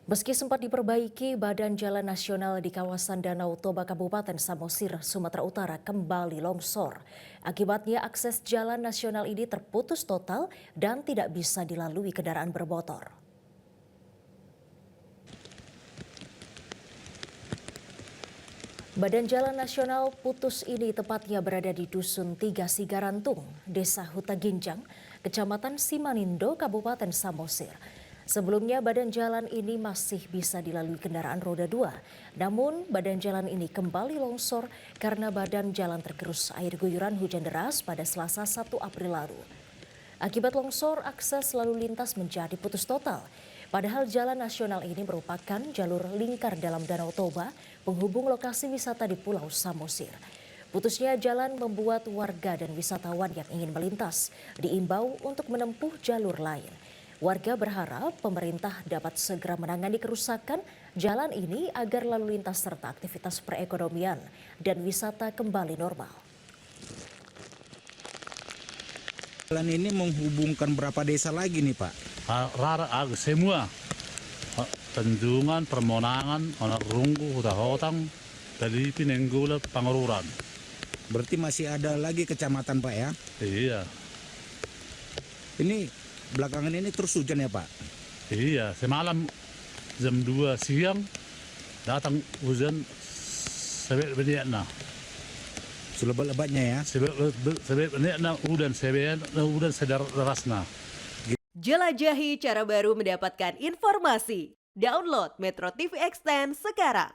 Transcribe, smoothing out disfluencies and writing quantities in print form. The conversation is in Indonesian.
Meski sempat diperbaiki, Badan Jalan Nasional di kawasan Danau Toba Kabupaten Samosir, Sumatera Utara kembali longsor. Akibatnya akses jalan nasional ini terputus total dan tidak bisa dilalui kendaraan bermotor. Badan Jalan Nasional putus ini tepatnya berada di Dusun Tiga Sigarantung, Desa Huta Ginjang, Kecamatan Simanindo, Kabupaten Samosir. Sebelumnya badan jalan ini masih bisa dilalui kendaraan roda 2. Namun badan jalan ini kembali longsor karena badan jalan tergerus air guyuran hujan deras pada Selasa 1 April lalu. Akibat longsor, akses lalu lintas menjadi putus total. Padahal jalan nasional ini merupakan jalur lingkar dalam Danau Toba, penghubung lokasi wisata di Pulau Samosir. Putusnya jalan membuat warga dan wisatawan yang ingin melintas diimbau untuk menempuh jalur lain. Warga berharap pemerintah dapat segera menangani kerusakan jalan ini agar lalu lintas serta aktivitas perekonomian dan wisata kembali normal. Jalan ini menghubungkan berapa desa lagi nih Pak? Semua. Tanjungan, Permonangan, Anak Runggu, Hutang, dari Pinenggula, Pangururan. Berarti masih ada lagi kecamatan Pak ya? Iya. Ini belakangan ini terus hujan ya Pak? Iya, semalam jam 2 siang datang hujan sebenak-benaknya. Selebat-lebatnya ya? Sebenak-benaknya udan sederasna. Jelajahi cara baru mendapatkan informasi. Download Metro TV Extend sekarang.